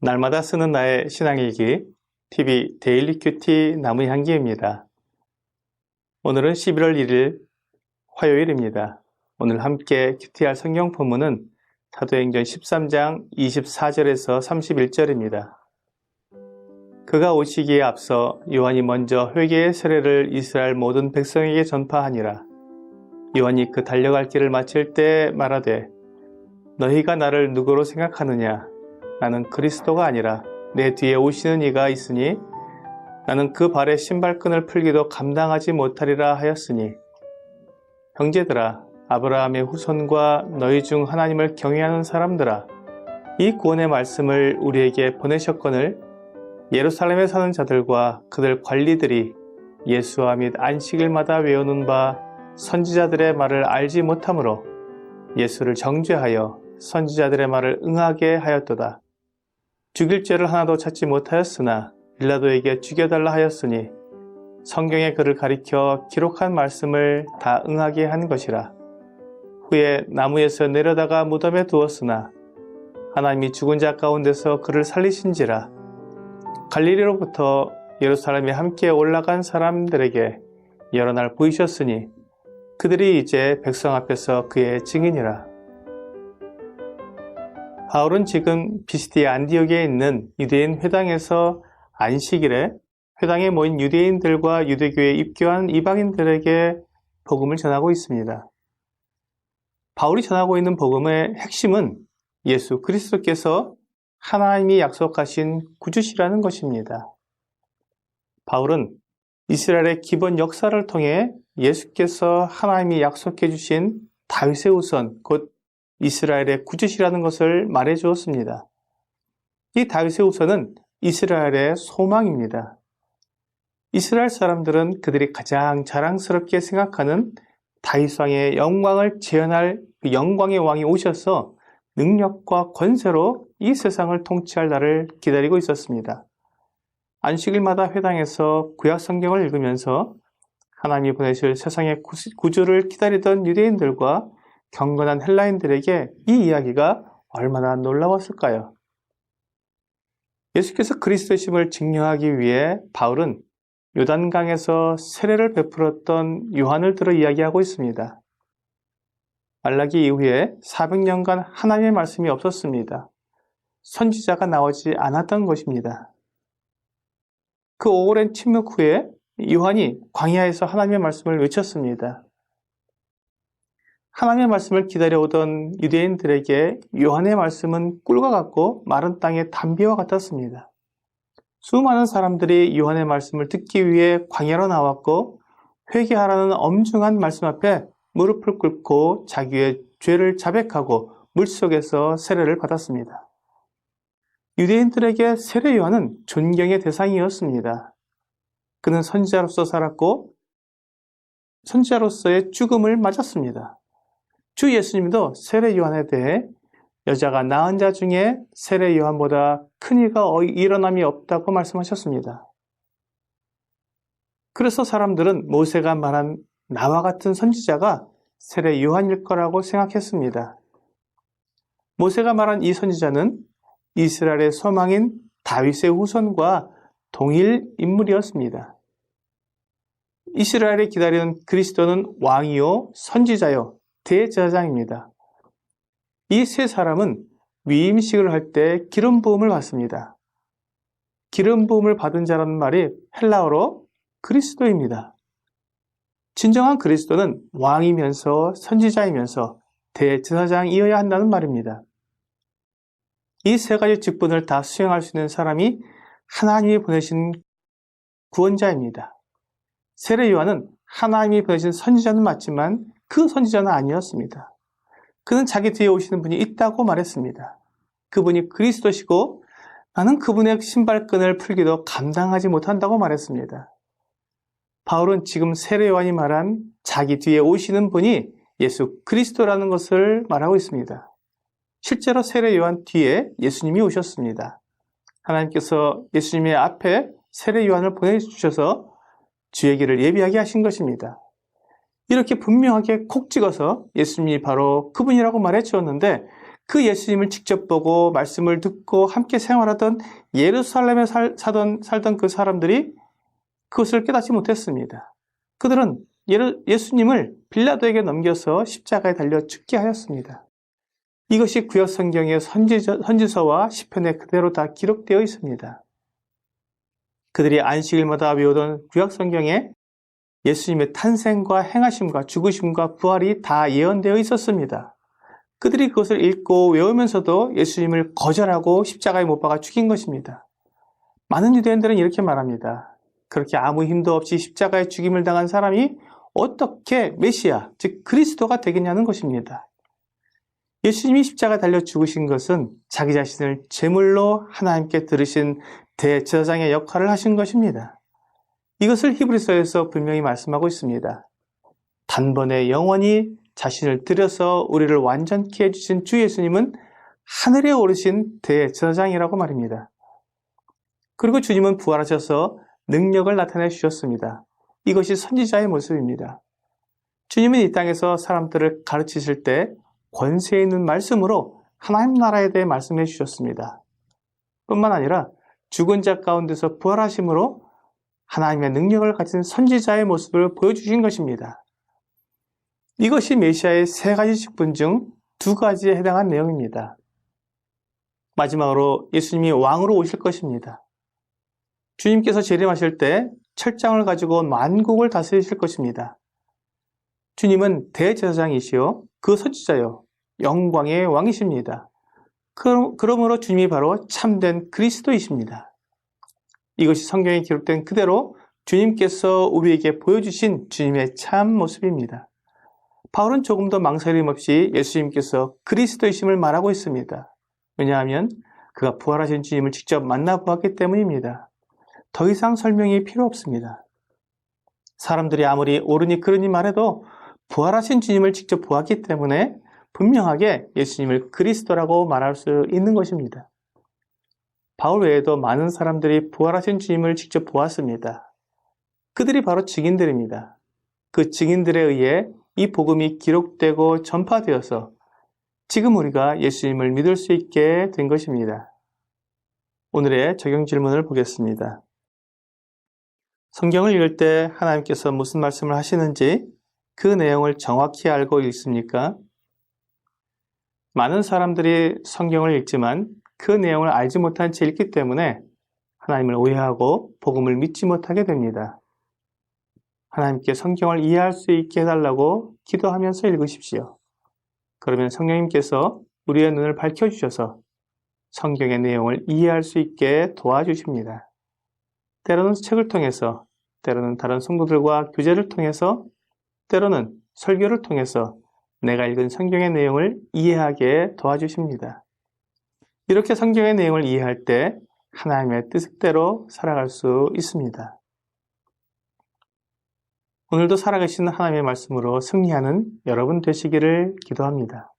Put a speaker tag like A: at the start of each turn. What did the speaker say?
A: 날마다 쓰는 나의 신앙일기 TV 데일리 큐티 나무 향기입니다. 오늘은 11월 1일 화요일입니다. 오늘 함께 큐티할 성경 본문은 사도행전 13장 24절에서 31절입니다. 그가 오시기에 앞서 요한이 먼저 회개의 세례를 이스라엘 모든 백성에게 전파하니라. 요한이 그 달려갈 길을 마칠 때 말하되 너희가 나를 누구로 생각하느냐? 나는 그리스도가 아니라 내 뒤에 오시는 이가 있으니 나는 그 발에 신발끈을 풀기도 감당하지 못하리라 하였으니 형제들아 아브라함의 후손과 너희 중 하나님을 경외하는 사람들아 이 구원의 말씀을 우리에게 보내셨거늘 예루살렘에 사는 자들과 그들 관리들이 예수와 및 안식일마다 외우는 바 선지자들의 말을 알지 못하므로 예수를 정죄하여 선지자들의 말을 응하게 하였도다. 죽일 죄를 하나도 찾지 못하였으나 빌라도에게 죽여달라 하였으니 성경에 그를 가리켜 기록한 말씀을 다 응하게 한 것이라. 후에 나무에서 내려다가 무덤에 두었으나 하나님이 죽은 자 가운데서 그를 살리신지라. 갈릴리로부터 예루살렘에 함께 올라간 사람들에게 여러 날 보이셨으니 그들이 이제 백성 앞에서 그의 증인이라. 바울은 지금 피시디아 안디옥에 있는 유대인 회당에서 안식일에 회당에 모인 유대인들과 유대교에 입교한 이방인들에게 복음을 전하고 있습니다. 바울이 전하고 있는 복음의 핵심은 예수 그리스도께서 하나님이 약속하신 구주시라는 것입니다. 바울은 이스라엘의 기본 역사를 통해 예수께서 하나님이 약속해 주신 다윗의 후손, 곧 이스라엘의 구주시라는 것을 말해 주었습니다. 이 다윗의 후손은 이스라엘의 소망입니다. 이스라엘 사람들은 그들이 가장 자랑스럽게 생각하는 다윗 왕의 영광을 재현할 그 영광의 왕이 오셔서 능력과 권세로 이 세상을 통치할 날을 기다리고 있었습니다. 안식일마다 회당에서 구약 성경을 읽으면서 하나님이 보내실 세상의 구주를 기다리던 유대인들과 경건한 헬라인들에게 이 이야기가 얼마나 놀라웠을까요? 예수께서 그리스도심을 증명하기 위해 바울은 요단강에서 세례를 베풀었던 요한을 들어 이야기하고 있습니다. 말라기 이후에 400년간 하나님의 말씀이 없었습니다. 선지자가 나오지 않았던 것입니다. 그 오랜 침묵 후에 요한이 광야에서 하나님의 말씀을 외쳤습니다. 하나님의 말씀을 기다려오던 유대인들에게 요한의 말씀은 꿀과 같고 마른 땅의 담비와 같았습니다. 수많은 사람들이 요한의 말씀을 듣기 위해 광야로 나왔고 회개하라는 엄중한 말씀 앞에 무릎을 꿇고 자기의 죄를 자백하고 물속에서 세례를 받았습니다. 유대인들에게 세례 요한은 존경의 대상이었습니다. 그는 선지자로서 살았고 선지자로서의 죽음을 맞았습니다. 주 예수님도 세례 요한에 대해 여자가 낳은 자 중에 세례 요한보다 큰 이가 일어남이 없다고 말씀하셨습니다. 그래서 사람들은 모세가 말한 나와 같은 선지자가 세례 요한일 거라고 생각했습니다. 모세가 말한 이 선지자는 이스라엘의 소망인 다윗의 후손과 동일 인물이었습니다. 이스라엘이 기다리는 그리스도는 왕이요 선지자요 대제사장입니다. 이 세 사람은 위임식을 할 때 기름 부음을 받습니다. 기름 부음을 받은 자라는 말이 헬라어로 그리스도입니다. 진정한 그리스도는 왕이면서 선지자이면서 대제사장이어야 한다는 말입니다. 이 세 가지 직분을 다 수행할 수 있는 사람이 하나님이 보내신 구원자입니다. 세례 요한은 하나님이 보내신 선지자는 맞지만 그 선지자는 아니었습니다. 그는 자기 뒤에 오시는 분이 있다고 말했습니다. 그분이 그리스도시고 나는 그분의 신발끈을 풀기도 감당하지 못한다고 말했습니다. 바울은 지금 세례 요한이 말한 자기 뒤에 오시는 분이 예수 그리스도라는 것을 말하고 있습니다. 실제로 세례 요한 뒤에 예수님이 오셨습니다. 하나님께서 예수님의 앞에 세례 요한을 보내주셔서 주의 길을 예비하게 하신 것입니다. 이렇게 분명하게 콕 찍어서 예수님이 바로 그분이라고 말해 주었는데 그 예수님을 직접 보고 말씀을 듣고 함께 생활하던 예루살렘에 살던 그 사람들이 그것을 깨닫지 못했습니다. 그들은 예수님을 빌라도에게 넘겨서 십자가에 달려 죽게 하였습니다. 이것이 구약 성경의 선지서와 시편에 그대로 다 기록되어 있습니다. 그들이 안식일마다 외우던 구약 성경에 예수님의 탄생과 행하심과 죽으심과 부활이 다 예언되어 있었습니다. 그들이 그것을 읽고 외우면서도 예수님을 거절하고 십자가에 못 박아 죽인 것입니다. 많은 유대인들은 이렇게 말합니다. 그렇게 아무 힘도 없이 십자가에 죽임을 당한 사람이 어떻게 메시아, 즉 그리스도가 되겠냐는 것입니다. 예수님이 십자가에 달려 죽으신 것은 자기 자신을 제물로 하나님께 들으신 대제사장의 역할을 하신 것입니다. 이것을 히브리서에서 분명히 말씀하고 있습니다. 단번에 영원히 자신을 들여서 우리를 완전케 해주신 주 예수님은 하늘에 오르신 대제사장이라고 말입니다. 그리고 주님은 부활하셔서 능력을 나타내 주셨습니다. 이것이 선지자의 모습입니다. 주님은 이 땅에서 사람들을 가르치실 때 권세 있는 말씀으로 하나님 나라에 대해 말씀해 주셨습니다. 뿐만 아니라 죽은 자 가운데서 부활하심으로 하나님의 능력을 가진 선지자의 모습을 보여주신 것입니다. 이것이 메시아의 세 가지 직분 중 두 가지에 해당한 내용입니다. 마지막으로 예수님이 왕으로 오실 것입니다. 주님께서 재림하실 때 철장을 가지고 만국을 다스리실 것입니다. 주님은 대제사장이시요 그 선지자요 영광의 왕이십니다. 그러므로 주님이 바로 참된 그리스도이십니다. 이것이 성경에 기록된 그대로 주님께서 우리에게 보여주신 주님의 참 모습입니다. 바울은 조금 더 망설임 없이 예수님께서 그리스도이심을 말하고 있습니다. 왜냐하면 그가 부활하신 주님을 직접 만나보았기 때문입니다. 더 이상 설명이 필요 없습니다. 사람들이 아무리 옳으니 그르니 말해도 부활하신 주님을 직접 보았기 때문에 분명하게 예수님을 그리스도라고 말할 수 있는 것입니다. 바울 외에도 많은 사람들이 부활하신 주님을 직접 보았습니다. 그들이 바로 증인들입니다. 그 증인들에 의해 이 복음이 기록되고 전파되어서 지금 우리가 예수님을 믿을 수 있게 된 것입니다. 오늘의 적용 질문을 보겠습니다. 성경을 읽을 때 하나님께서 무슨 말씀을 하시는지 그 내용을 정확히 알고 읽습니까? 많은 사람들이 성경을 읽지만 그 내용을 알지 못한 채 읽기 때문에 하나님을 오해하고 복음을 믿지 못하게 됩니다. 하나님께 성경을 이해할 수 있게 해달라고 기도하면서 읽으십시오. 그러면 성령님께서 우리의 눈을 밝혀주셔서 성경의 내용을 이해할 수 있게 도와주십니다. 때로는 책을 통해서, 때로는 다른 성도들과 교제를 통해서, 때로는 설교를 통해서 내가 읽은 성경의 내용을 이해하게 도와주십니다. 이렇게 성경의 내용을 이해할 때 하나님의 뜻대로 살아갈 수 있습니다. 오늘도 살아계신 하나님의 말씀으로 승리하는 여러분 되시기를 기도합니다.